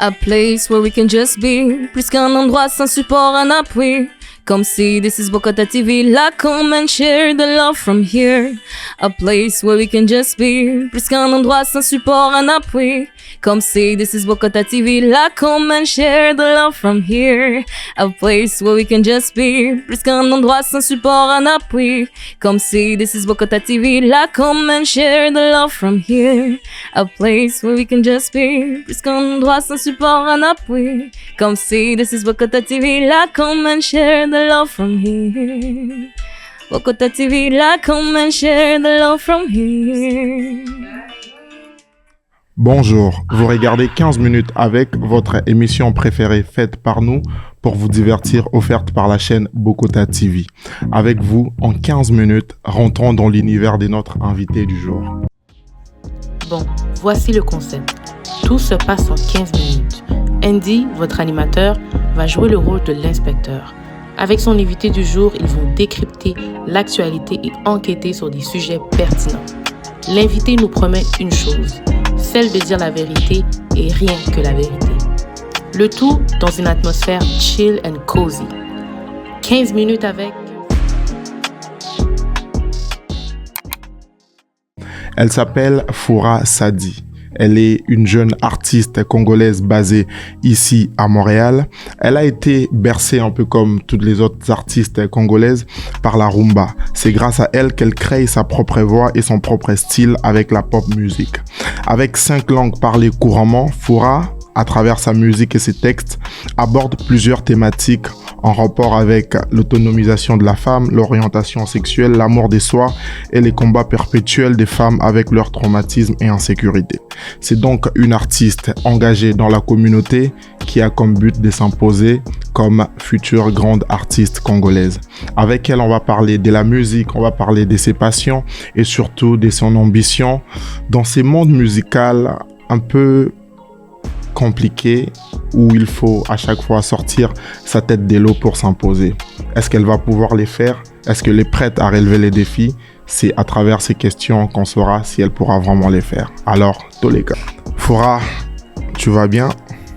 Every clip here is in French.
A place where we can just be, plus qu'un endroit sans support, un appui. Come see, this is Bokota TV, like, come and share the love from here. A place where we can just be, plus qu'un endroit sans support, un appui. Come see, this is Bokota TV, like, come and share the love from here. A place where we can just be, plus qu'un endroit sans support, un appui. Come see, this is Bokota TV, like, come and share the love from here. A place where we can just be, plus qu'un endroit sans support, un appui. Come see, this is Bokota TV, like, come and share the love from here. Bokota TV, like, come and share the love from here. Bonjour, vous regardez 15 minutes avec votre émission préférée faite par nous pour vous divertir, offerte par la chaîne Bokota TV. Avec vous, en 15 minutes, rentrons dans l'univers de notre invité du jour. Bon, voici le concept. Tout se passe en 15 minutes. Andy, votre animateur, va jouer le rôle de l'inspecteur. Avec son invité du jour, ils vont décrypter l'actualité et enquêter sur des sujets pertinents. L'invité nous promet une chose, celle de dire la vérité et rien que la vérité. Le tout dans une atmosphère chill and cozy. 15 minutes avec... Elle s'appelle Foura Sadi. Elle est une jeune artiste congolaise basée ici à Montréal. Elle a été bercée un peu comme toutes les autres artistes congolaises par la rumba. C'est grâce à elle qu'elle crée sa propre voix et son propre style avec la pop music. Avec 5 langues parlées couramment, Foura, à travers sa musique et ses textes, aborde plusieurs thématiques en rapport avec l'autonomisation de la femme, l'orientation sexuelle, l'amour de soi et les combats perpétuels des femmes avec leur traumatisme et insécurité. C'est donc une artiste engagée dans la communauté qui a comme but de s'imposer comme future grande artiste congolaise. Avec elle, on va parler de la musique, on va parler de ses passions et surtout de son ambition dans ces mondes musicaux un peu compliqué où il faut à chaque fois sortir sa tête de l'eau pour s'imposer. Est-ce qu'elle va pouvoir les faire? Est-ce qu'elle est prête à relever les défis? C'est à travers ces questions qu'on saura si elle pourra vraiment les faire. Alors, tous les cas. Foura, tu vas bien?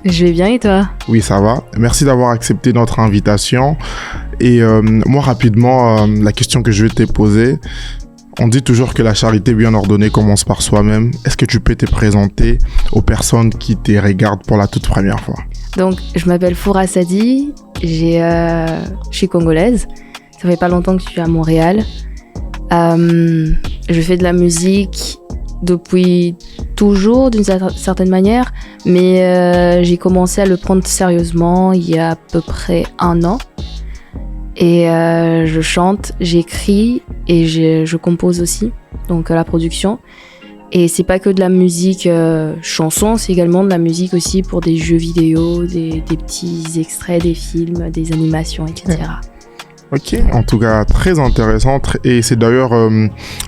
Je vais bien et toi? Oui, ça va. Merci d'avoir accepté notre invitation. Et moi, rapidement, la question que je vais te poser, on dit toujours que la charité bien ordonnée commence par soi-même. Est-ce que tu peux te présenter aux personnes qui te regardent pour la toute première fois? Donc, je m'appelle Foura Sadi, je suis congolaise. Ça fait pas longtemps que je suis à Montréal. Je fais de la musique depuis toujours, d'une certaine manière, mais j'ai commencé à le prendre sérieusement il y a à peu près 1 an. Et je chante, j'écris et je compose aussi, donc la production. Et c'est pas que de la musique chanson, c'est également de la musique aussi pour des jeux vidéo, des petits extraits, des films, des animations, etc. Ok, en tout cas très intéressante et c'est d'ailleurs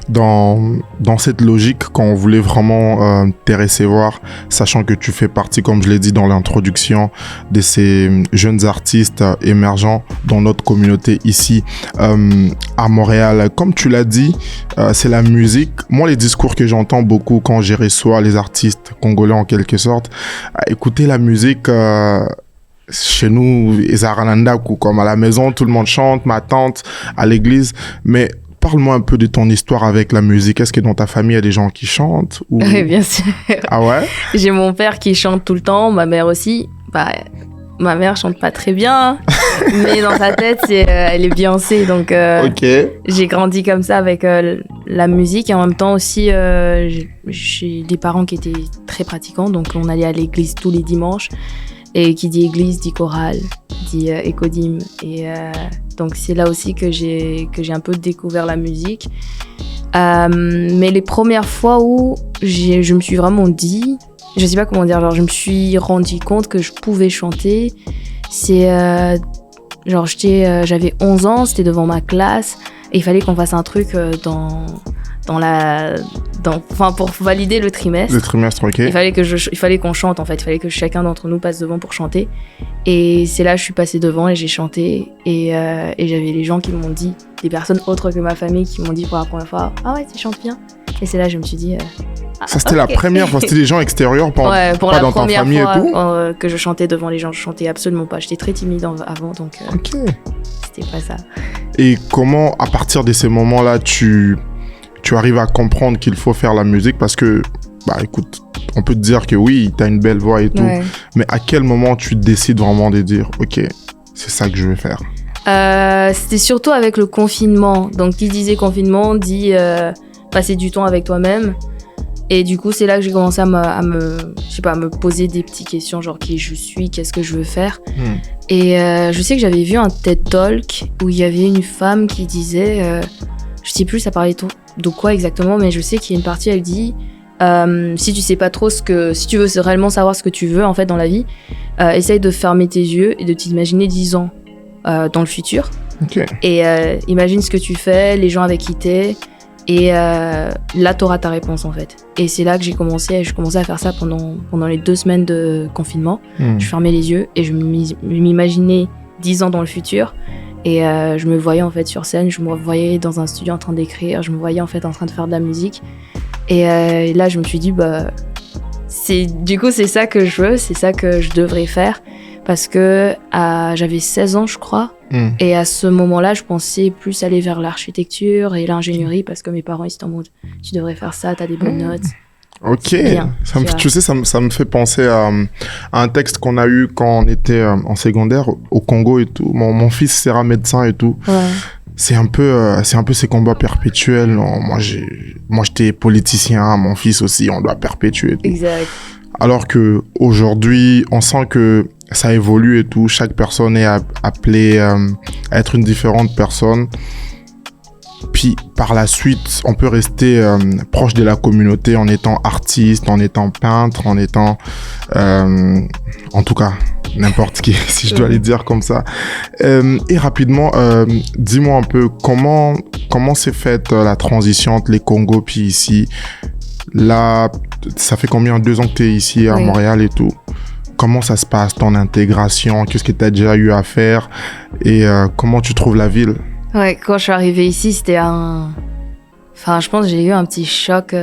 dans cette logique qu'on voulait vraiment te recevoir, sachant que tu fais partie, comme je l'ai dit dans l'introduction, de ces jeunes artistes émergents dans notre communauté ici à Montréal. Comme tu l'as dit, c'est la musique. Moi, les discours que j'entends beaucoup quand je reçois les artistes congolais en quelque sorte, écouter la musique... chez nous, comme à la maison, tout le monde chante, ma tante, à l'église. Mais parle-moi un peu de ton histoire avec la musique. Est-ce que dans ta famille, il y a des gens qui chantent ou... Oui, bien sûr. Ah ouais? J'ai mon père qui chante tout le temps, ma mère aussi. Ma mère chante pas très bien, mais dans sa tête, elle est Beyoncé. Donc, J'ai grandi comme ça avec la musique. Et en même temps aussi, j'ai des parents qui étaient très pratiquants. Donc, on allait à l'église tous les dimanches. Et qui dit église, dit chorale, dit écodyme. Et donc, c'est là aussi que j'ai un peu découvert la musique. Mais les premières fois où je me suis vraiment dit... Je sais pas comment dire, genre je me suis rendu compte que je pouvais chanter. C'est j'avais 11 ans, c'était devant ma classe et il fallait qu'on fasse un truc dans pour valider le trimestre. Le trimestre, ok. Il fallait qu'on chante en fait, il fallait que chacun d'entre nous passe devant pour chanter. Et c'est là que je suis passée devant et j'ai chanté. Et j'avais les gens qui m'ont dit, des personnes autres que ma famille qui m'ont dit pour la première fois, ah ouais, tu chantes bien. Et c'est là que je me suis dit. Ça, c'était la première fois, c'était des gens extérieurs, pour pas la dans ta première famille fois, et tout. que je chantais devant les gens, je chantais absolument pas. J'étais très timide avant, donc Ok. c'était pas ça. Et comment, à partir de ces moments-là, tu arrives à comprendre qu'il faut faire la musique? Parce que, bah écoute, on peut te dire que oui, t'as une belle voix et tout, mais à quel moment tu décides vraiment de dire, ok, c'est ça que je vais faire? C'était surtout avec le confinement. Donc, qui disait confinement dit passer du temps avec toi-même. Et du coup, c'est là que j'ai commencé à me poser des petites questions, genre qui je suis, qu'est-ce que je veux faire. Et je sais que j'avais vu un TED Talk où il y avait une femme qui disait, je sais plus ça parlait de quoi exactement, mais je sais qu'il y a une partie, elle dit, si tu sais pas trop si tu veux réellement savoir ce que tu veux en fait dans la vie, essaye de fermer tes yeux et de t'imaginer 10 ans dans le futur. Okay. Et imagine ce que tu fais, les gens avec qui t'es. Et là, t'auras ta réponse en fait. Et c'est là que j'ai commencé à faire ça pendant les 2 semaines de confinement. Je fermais les yeux et je m'imaginais 10 ans dans le futur. Et je me voyais en fait sur scène, je me voyais dans un studio en train d'écrire, je me voyais en fait en train de faire de la musique. Et là, je me suis dit, c'est ça que je veux, c'est ça que je devrais faire. Parce que j'avais 16 ans, je crois. Et à ce moment-là, je pensais plus aller vers l'architecture et l'ingénierie parce que mes parents, ils étaient en mode, tu devrais faire ça, t'as des bonnes notes. Ok. Bien, ça me fait penser à un texte qu'on a eu quand on était en secondaire au Congo et tout. Mon fils sera médecin et tout. Ouais. C'est un peu ces combats perpétuels. Moi, j'étais politicien, mon fils aussi, on doit perpétuer. Et tout. Exact. Alors que aujourd'hui, on sent que ça évolue et tout. Chaque personne est appelée à être une différente personne. Puis par la suite, on peut rester proche de la communauté en étant artiste, en étant peintre, en étant, en tout cas, n'importe qui, si je dois les dire comme ça. Et rapidement, dis-moi un peu comment s'est faite la transition entre les Congos puis ici. Là, ça fait combien? 2 ans que tu es ici à Montréal et tout. Comment ça se passe, ton intégration? Qu'est-ce que tu as déjà eu à faire? Et comment tu trouves la ville? Ouais, quand je suis arrivée ici, c'était je pense que j'ai eu un petit choc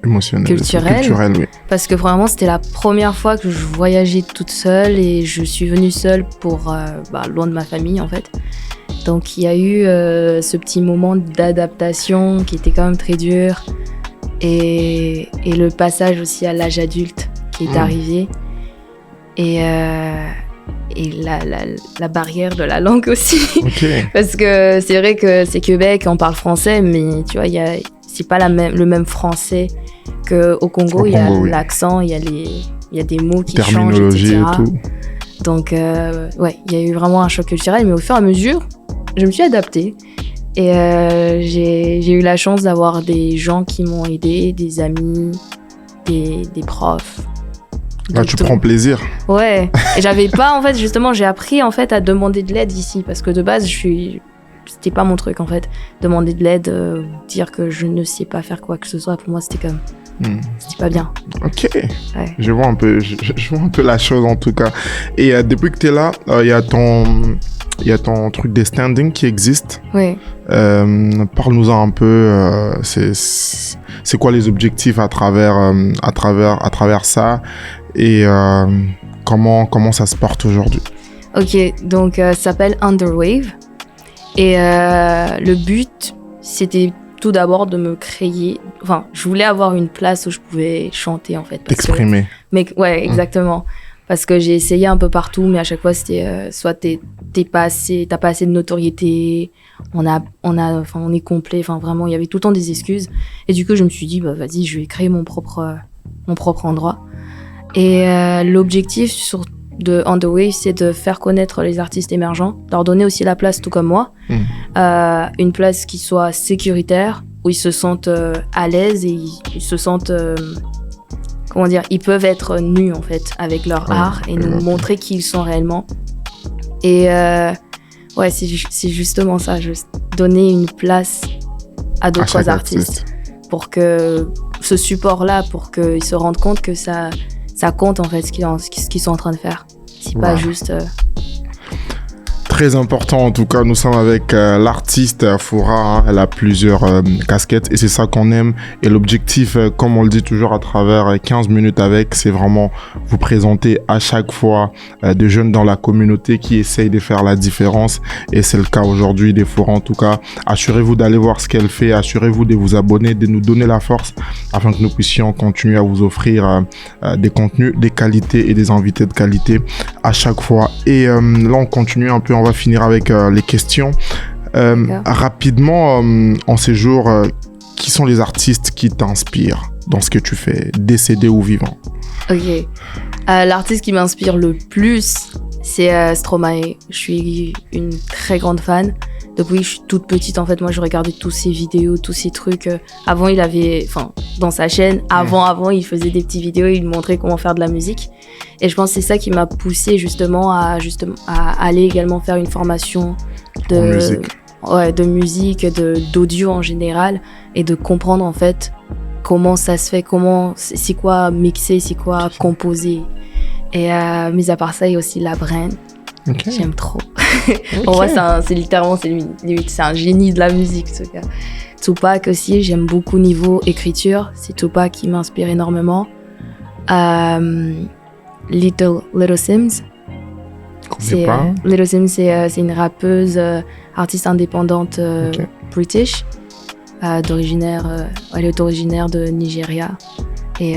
émotionnel, culturel, oui. Parce que vraiment, c'était la première fois que je voyageais toute seule et je suis venue seule pour loin de ma famille, en fait. Donc, il y a eu ce petit moment d'adaptation qui était quand même très dur. Et le passage aussi à l'âge adulte qui est arrivé. Et la barrière de la langue aussi. Okay. Parce que c'est vrai que c'est Québec, on parle français, mais tu vois, c'est pas le même français qu'au Congo. Il y a l'accent, il y a des mots qui changent, etc. Et tout. Donc, il y a eu vraiment un choc culturel, mais au fur et à mesure, je me suis adaptée. Et j'ai eu la chance d'avoir des gens qui m'ont aidée, des amis, des profs. Là, tu prends plaisir. Ouais. Et j'avais pas, en fait, justement, j'ai appris, en fait, à demander de l'aide ici. Parce que de base, c'était pas mon truc, en fait. Demander de l'aide, dire que je ne sais pas faire quoi que ce soit, pour moi, c'était comme... C'était pas bien. Ok. Ouais. Je vois un peu la chose, en tout cas. Et depuis que t'es là, il y a ton truc des standings qui existe. Oui. Parle-nous-en un peu. C'est quoi les objectifs à travers ça et comment ça se porte aujourd'hui? Ok, donc ça s'appelle Underwave. Et le but, c'était tout d'abord de me créer... Enfin, je voulais avoir une place où je pouvais chanter, en fait. T'exprimer. Ouais, exactement. Parce que j'ai essayé un peu partout, mais à chaque fois, c'était soit t'as pas assez de notoriété, on est complet, enfin vraiment, il y avait tout le temps des excuses. Et du coup, je me suis dit, vas-y, je vais créer mon propre endroit. Et l'objectif de Underwave, c'est de faire connaître les artistes émergents, leur donner aussi la place, tout comme moi, une place qui soit sécuritaire, où ils se sentent à l'aise et ils se sentent... ils peuvent être nus en fait avec leur art et nous montrer qui ils sont réellement. Et c'est justement ça, juste donner une place à d'autres artistes. pour que ce support-là, pour qu'ils se rendent compte que ça compte en fait ce qu'ils sont en train de faire. C'est pas juste... Très important en tout cas, nous sommes avec l'artiste Foura, hein. Elle a plusieurs casquettes et c'est ça qu'on aime, et l'objectif, comme on le dit toujours à travers 15 minutes avec, c'est vraiment vous présenter à chaque fois des jeunes dans la communauté qui essayent de faire la différence, et c'est le cas aujourd'hui des Foura. En tout cas, assurez-vous d'aller voir ce qu'elle fait, assurez-vous de vous abonner, de nous donner la force afin que nous puissions continuer à vous offrir des contenus, des qualités et des invités de qualité à chaque fois. Et là on continue un peu, on va finir avec les questions. Rapidement, en ces jours, qui sont les artistes qui t'inspirent dans ce que tu fais, décédés ou vivants? Ok. L'artiste qui m'inspire le plus, c'est Stromae. Je suis une très grande fan. Depuis que je suis toute petite, en fait, moi, je regardais tous ses vidéos, tous ses trucs. Avant, il avait... Enfin, dans sa chaîne, avant, il faisait des petites vidéos, il montrait comment faire de la musique. Et je pense que c'est ça qui m'a poussée justement à aller également faire une formation de musique, d'audio en général, et de comprendre, en fait, comment ça se fait, c'est quoi mixer, c'est quoi composer. Et mis à part ça, il y a aussi Labren. Okay. J'aime trop. Pour moi, c'est littéralement, c'est un génie de la musique, ce gars. Tupac aussi, j'aime beaucoup niveau écriture. C'est Tupac qui m'inspire énormément. Little Sims. Little Sims, c'est une rappeuse, artiste indépendante british. Elle est originaire de Nigeria. Et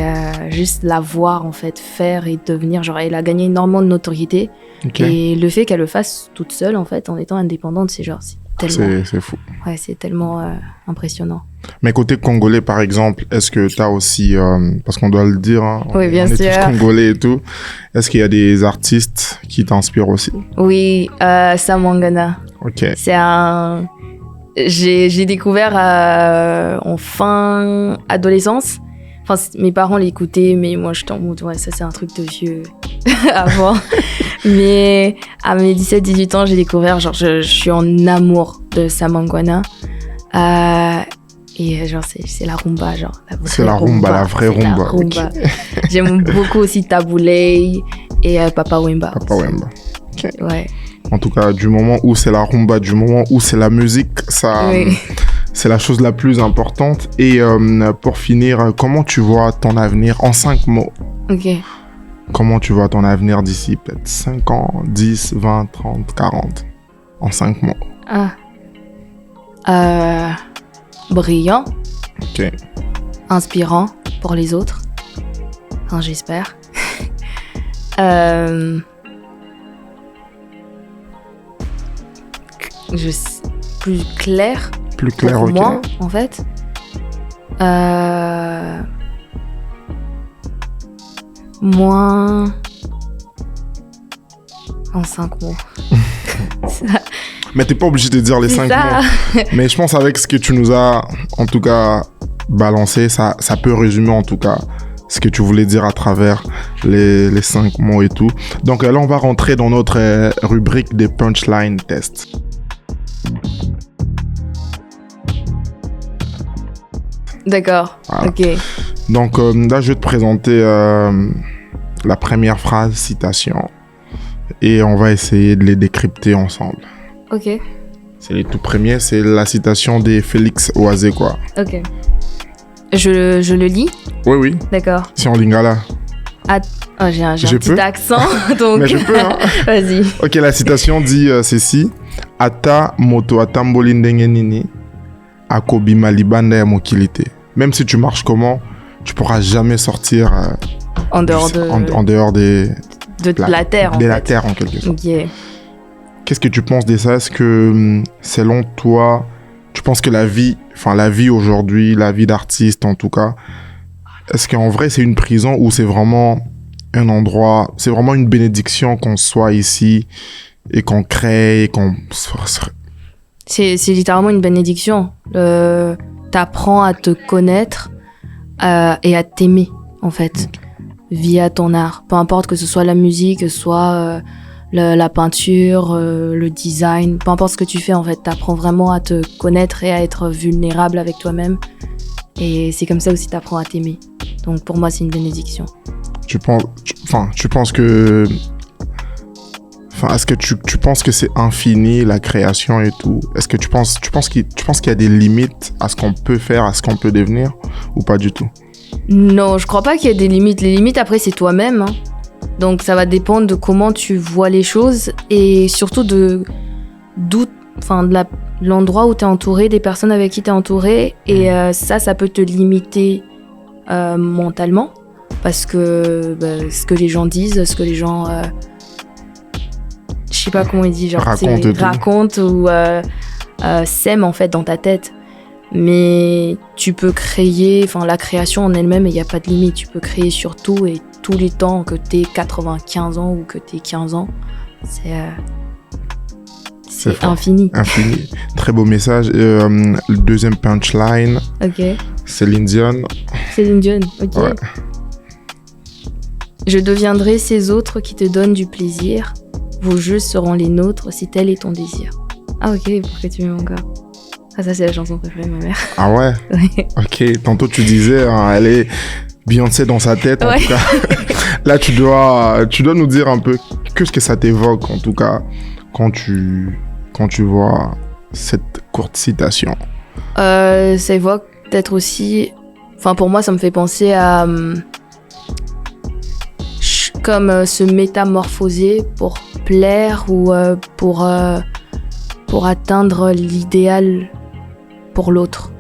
juste la voir en fait faire et devenir, genre, elle a gagné énormément de notoriété. Et le fait qu'elle le fasse toute seule en fait, en étant indépendante, c'est tellement... C'est fou. Ouais, c'est tellement impressionnant. Mais côté congolais par exemple, est-ce que t'as aussi, parce qu'on doit le dire, hein, oui, bien on sûr. est tous congolais et tout, est-ce qu'il y a des artistes qui t'inspirent aussi? Oui, Sam Mangana. Ok. C'est un... J'ai découvert en fin adolescence. Enfin, mes parents l'écoutaient, mais moi, j'étais en mode, ouais, ça, c'est un truc de vieux avant. Mais à mes 17-18 ans, j'ai découvert, genre, je suis en amour de Sam Mangwana. Et genre, c'est la rumba, genre. C'est la rumba, la vraie rumba. Okay. J'aime beaucoup aussi Tabouley et Papa Wemba. Papa Wemba. Okay. Ouais. En tout cas, du moment où c'est la rumba, du moment où c'est la musique, ça... Oui. C'est la chose la plus importante. Et pour finir, comment tu vois ton avenir en 5 mots? Ok. Comment tu vois ton avenir d'ici peut-être 5 ans, 10, 20, 30, 40? En 5 mots. Brillant. Ok. Inspirant pour les autres. Enfin, j'espère. Plus clair. Plus clair, pour ok. moi, en fait. Moins... En 5 mots. Mais t'es pas obligé de dire les 5 mots. Mais je pense avec ce que tu nous as, en tout cas, balancé, ça peut résumer, en tout cas, ce que tu voulais dire à travers les 5 mots et tout. Donc là, on va rentrer dans notre rubrique des punchline tests. D'accord, voilà. Ok. Donc là, je vais te présenter la première phrase, citation. Et on va essayer de les décrypter ensemble. Ok. C'est les tout premiers, c'est la citation des Félix Oisé, quoi. Ok. Je le lis? Oui, oui. D'accord. C'est en lingala. J'ai un petit accent, donc... Mais je peux, hein. Vas-y. Ok, la citation dit ceci. Ata moto atamboli ndenge nini akobima libanda ya mokilité. Même si tu marches comment, tu pourras jamais sortir en dehors de la terre, de la terre en quelque sorte. Yeah. Qu'est-ce que tu penses de ça? Est-ce que selon toi, tu penses que la vie aujourd'hui, la vie d'artiste en tout cas, est-ce qu'en vrai c'est une prison ou c'est vraiment un endroit, c'est vraiment une bénédiction qu'on soit ici et qu'on crée et qu'on... C'est littéralement une bénédiction. T'apprends à te connaître et à t'aimer, en fait, via ton art. Peu importe que ce soit la musique, que ce soit la peinture, le design, peu importe ce que tu fais, en fait, t'apprends vraiment à te connaître et à être vulnérable avec toi-même. Et c'est comme ça aussi t'apprends à t'aimer. Donc pour moi, c'est une bénédiction. Tu penses que... est-ce que tu penses que c'est infini, la création et tout? Est-ce que tu penses qu'il y a des limites à ce qu'on peut faire, à ce qu'on peut devenir, ou pas du tout? Non, je crois pas qu'il y ait des limites. Les limites, après, c'est toi-même. Hein. Donc ça va dépendre de comment tu vois les choses et surtout de l'endroit où tu es entouré, des personnes avec qui tu es entouré. Et ça peut te limiter mentalement parce que ce que les gens disent, ce que les gens... je sais pas comment ils disent, genre racontent ou sèment en fait dans ta tête. Mais tu peux créer, la création en elle-même, il n'y a pas de limite. Tu peux créer sur tout et tous les temps, que t'aies 95 ans ou que t'aies 15 ans. C'est infini. Infini. Très beau message. Le deuxième punchline. Ok. Céline Dion. Céline Dion, ok. Ouais. Je deviendrai ces autres qui te donnent du plaisir. Vos jeux seront les nôtres si tel est ton désir. Ah ok, pourquoi tu m'aimes encore? Ah ça c'est la chanson préférée de ma mère. Ah ouais? Ok, tantôt tu disais, elle est Beyoncé dans sa tête en tout cas. Là tu dois nous dire un peu qu'est-ce que ça t'évoque en tout cas quand tu vois cette courte citation. Ça évoque peut-être aussi, pour moi ça me fait penser à comme se métamorphoser pour plaire ou pour atteindre l'idéal pour l'autre.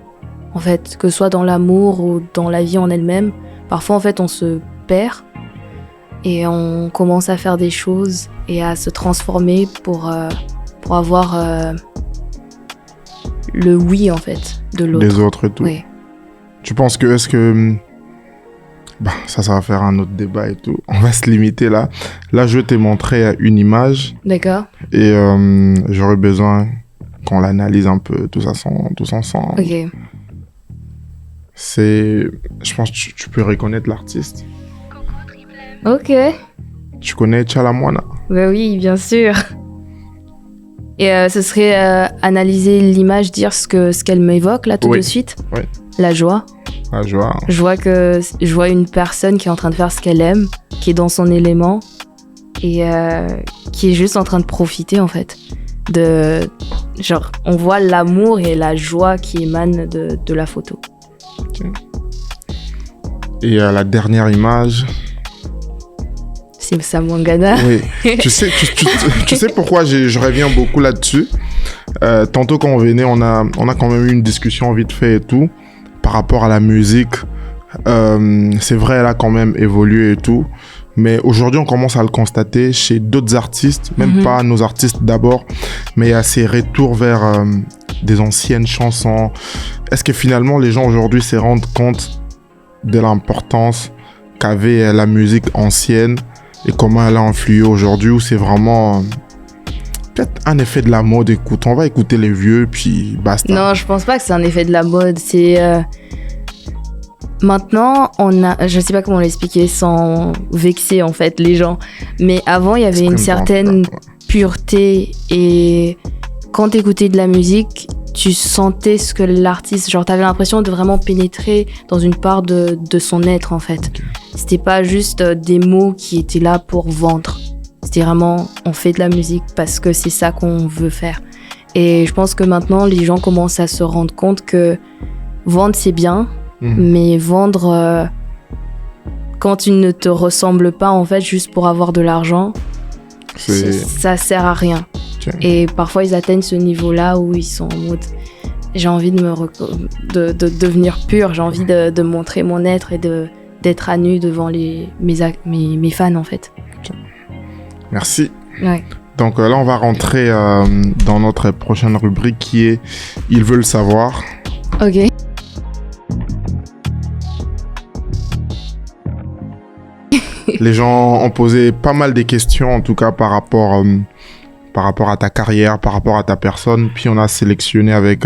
En fait, que ce soit dans l'amour ou dans la vie en elle-même, parfois en fait on se perd et on commence à faire des choses et à se transformer pour avoir le oui en fait de l'autre. Des autres et tout. Oui. Tu penses que ça va faire un autre débat et tout. On va se limiter là. Là, je vais te montrer une image. D'accord. Et j'aurais besoin qu'on l'analyse un peu tous ensemble. Ok. Je pense que tu peux reconnaître l'artiste. Ok. Tu connais Tchala Moana? Ben oui, bien sûr. Et ce serait analyser l'image, dire ce qu'elle m'évoque là tout de suite. Oui. La joie. La joie. Je vois une personne qui est en train de faire ce qu'elle aime, qui est dans son élément et qui est juste en train de profiter en fait. On voit l'amour et la joie qui émanent de la photo. Okay. Et la dernière image. C'est Sam Wangana. Oui. tu sais pourquoi je reviens beaucoup là-dessus. Tantôt quand on venait, on a quand même eu une discussion vite fait et tout par rapport à la musique. C'est vrai, elle a quand même évolué et tout. Mais aujourd'hui, on commence à le constater chez d'autres artistes, même pas nos artistes d'abord, mais il y a ces retours vers des anciennes chansons. Est-ce que finalement, les gens aujourd'hui se rendent compte de l'importance qu'avait la musique ancienne et comment elle a influé aujourd'hui, ou c'est vraiment peut-être un effet de la mode? Écoute, on va écouter les vieux, puis basta. Non, je pense pas que c'est un effet de la mode. C'est... Maintenant, je sais pas comment l'expliquer sans vexer en fait les gens, mais avant il y avait une certaine pureté et quand t'écoutais de la musique, tu sentais ce que l'artiste, genre t'avais l'impression de vraiment pénétrer dans une part de son être en fait. Okay. C'était pas juste des mots qui étaient là pour vendre. C'était vraiment, on fait de la musique parce que c'est ça qu'on veut faire. Et je pense que maintenant les gens commencent à se rendre compte que vendre c'est bien. Mais vendre quand tu ne te ressembles pas en fait juste pour avoir de l'argent, ça sert à rien. Okay. Et parfois ils atteignent ce niveau-là où ils sont en mode j'ai envie de devenir pur, j'ai envie de montrer mon être et d'être à nu devant mes fans en fait. Okay. Merci. Ouais. Donc là on va rentrer dans notre prochaine rubrique qui est Ils veulent savoir. Ok. Les gens ont posé pas mal de questions, en tout cas par rapport à ta carrière, par rapport à ta personne. Puis on a sélectionné avec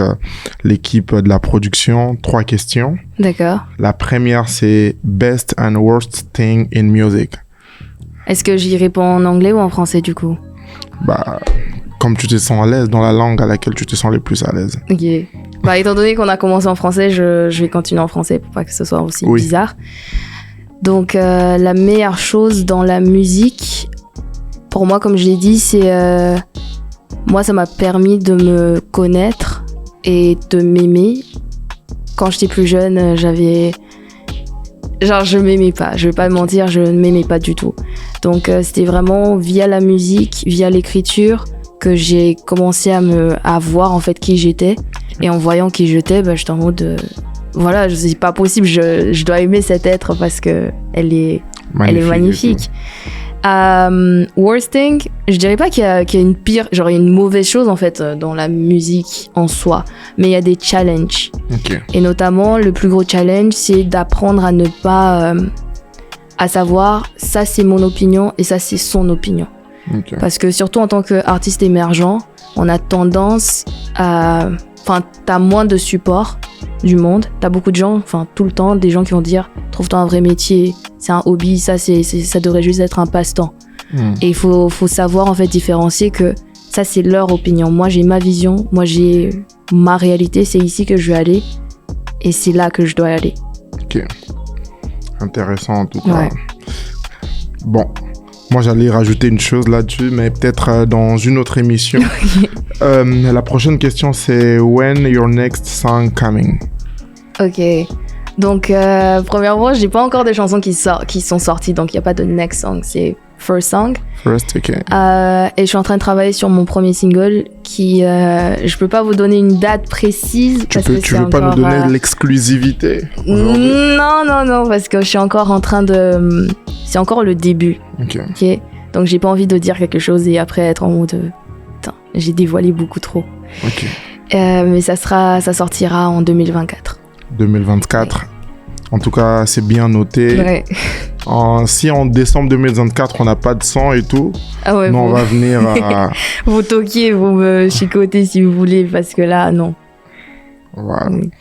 l'équipe de la production 3 questions. D'accord. La première, c'est Best and Worst Thing in Music. Est-ce que j'y réponds en anglais ou en français du coup? Comme tu te sens à l'aise dans la langue à laquelle tu te sens le plus à l'aise. Ok. Bah, étant donné qu'on a commencé en français, je vais continuer en français pour pas que ce soit aussi bizarre. Donc, la meilleure chose dans la musique, pour moi, comme je l'ai dit, c'est... moi, ça m'a permis de me connaître et de m'aimer. Quand j'étais plus jeune, j'avais... Genre, je m'aimais pas. Je vais pas mentir, je ne m'aimais pas du tout. Donc, c'était vraiment via la musique, via l'écriture, que j'ai commencé à voir en fait qui j'étais. Et en voyant qui j'étais, bah, j'étais en mode... voilà, c'est pas possible, je dois aimer cet être parce que elle est magnifique. Worst thing, je dirais pas qu'il y a une pire, genre il y a une mauvaise chose en fait dans la musique en soi, mais il y a des challenges. Okay. Et notamment, le plus gros challenge, c'est d'apprendre à ne pas... à savoir, ça c'est mon opinion et ça c'est son opinion. Okay. Parce que surtout en tant qu'artiste émergent, on a tendance à... Enfin, t'as moins de support du monde. T'as beaucoup de gens, enfin tout le temps, des gens qui vont dire « Trouve-toi un vrai métier, c'est un hobby, ça devrait juste être un passe-temps. » Et il faut savoir en fait différencier que ça c'est leur opinion. Moi j'ai ma vision, moi j'ai ma réalité, c'est ici que je vais aller et c'est là que je dois aller. Ok. Intéressant en tout cas. Ouais. Bon. Moi, j'allais rajouter une chose là-dessus, mais peut-être dans une autre émission. La prochaine question, c'est « When your next song coming ?» Ok. Donc, premièrement, j'ai pas encore de chansons qui sont sorties, donc il n'y a pas de next song, c'est first song. First, ok. Et je suis en train de travailler sur mon premier single qui... je peux pas vous donner une date précise. Tu veux pas nous donner l'exclusivité aujourd'hui? Non, parce que je suis encore en train de... C'est encore le début. Ok. Donc, j'ai pas envie de dire quelque chose et après être en mode... Putain, j'ai dévoilé beaucoup trop. Ok. Mais ça sortira en 2024. 2024. Ouais. En tout cas, c'est bien noté. Ouais. Si en décembre 2024, on n'a pas de sang et tout, nous, on va venir à... Vous toquez, vous me chicotez si vous voulez, parce que là, non. Voilà. Oui.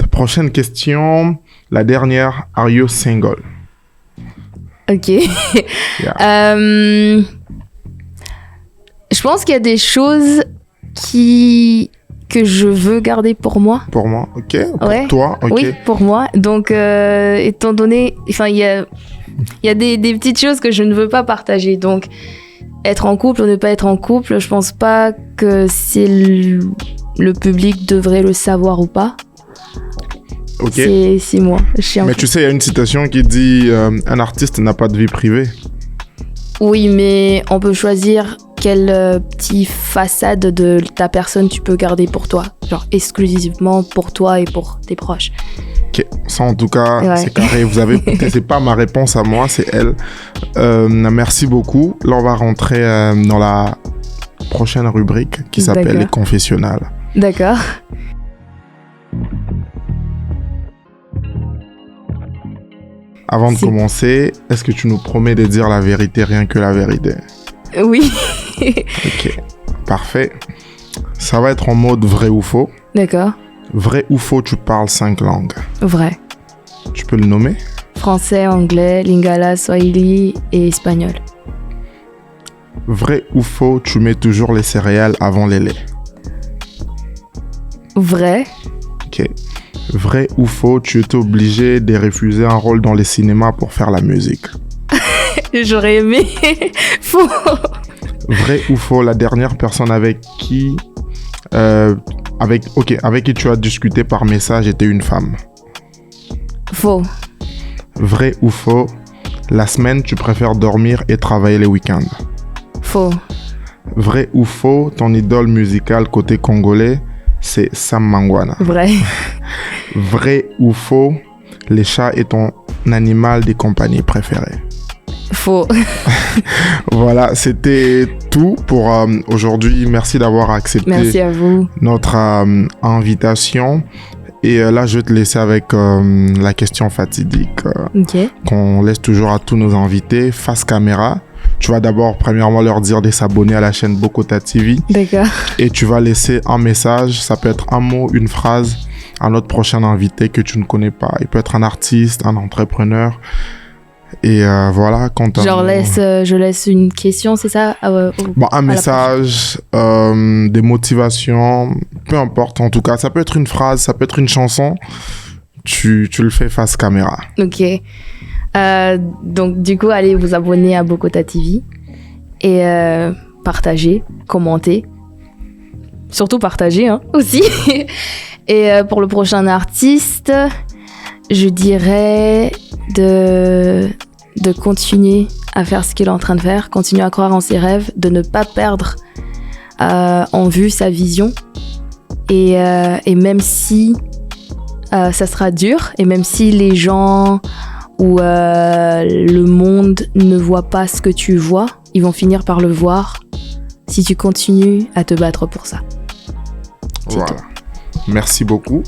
Prochaine question, la dernière. Are you single? Ok. Yeah. Je pense qu'il y a des choses que je veux garder pour moi. Pour moi, ok. Pour toi, ok. Oui, pour moi. Donc, étant donné... Enfin, il y a des petites choses que je ne veux pas partager. Donc, être en couple ou ne pas être en couple, je pense pas que le public devrait le savoir ou pas. Ok. C'est moi. Mais tu sais, il y a une citation qui dit un artiste n'a pas de vie privée. Oui, mais on peut choisir quelle petite façade de ta personne tu peux garder pour toi. Genre exclusivement pour toi et pour tes proches. Ok, ça en tout cas, ouais. C'est carré. C'est pas ma réponse à moi, c'est elle. Merci beaucoup. Là, on va rentrer dans la prochaine rubrique qui s'appelle les confessionnals. D'accord. Avant de commencer, est-ce que tu nous promets de dire la vérité, rien que la vérité? Oui. Ok, parfait. Ça va être en mode vrai ou faux. D'accord. Vrai ou faux, tu parles 5 langues? Vrai. Tu peux le nommer? Français, anglais, lingala, swahili et espagnol. Vrai ou faux, tu mets toujours les céréales avant les laits? Vrai. Ok. Vrai ou faux, tu étais obligé de refuser un rôle dans les cinémas pour faire la musique? J'aurais aimé. Faux. Vrai ou faux, la dernière personne avec qui tu as discuté par message était une femme? Faux. Vrai ou faux, la semaine, tu préfères dormir et travailler les week-ends? Faux. Vrai ou faux, ton idole musicale côté congolais, c'est Sam Mangwana? Vrai. Vrai ou faux, les chats est ton animal des compagnies préférées? Faux. Voilà, c'était tout pour aujourd'hui. Merci d'avoir accepté notre invitation. Et là, je vais te laisser avec la question fatidique qu'on laisse toujours à tous nos invités face caméra. Tu vas d'abord, premièrement, leur dire de s'abonner à la chaîne Bokota TV. D'accord. Et tu vas laisser un message, ça peut être un mot, une phrase, à notre prochain invité que tu ne connais pas. Il peut être un artiste, un entrepreneur. Et voilà, quand je laisse une question, c'est ça? Un message, des motivations, peu importe. En tout cas, ça peut être une phrase, ça peut être une chanson. Tu le fais face caméra. Ok. Donc, du coup, allez vous abonner à Bokota TV et partager, commenter. Surtout partager, hein, aussi. Et pour le prochain artiste, je dirais de continuer à faire ce qu'il est en train de faire, continuer à croire en ses rêves, de ne pas perdre en vue sa vision. Et même si ça sera dur, et même si les gens ou le monde ne voient pas ce que tu vois, ils vont finir par le voir si tu continues à te battre pour ça. Voilà. Merci beaucoup.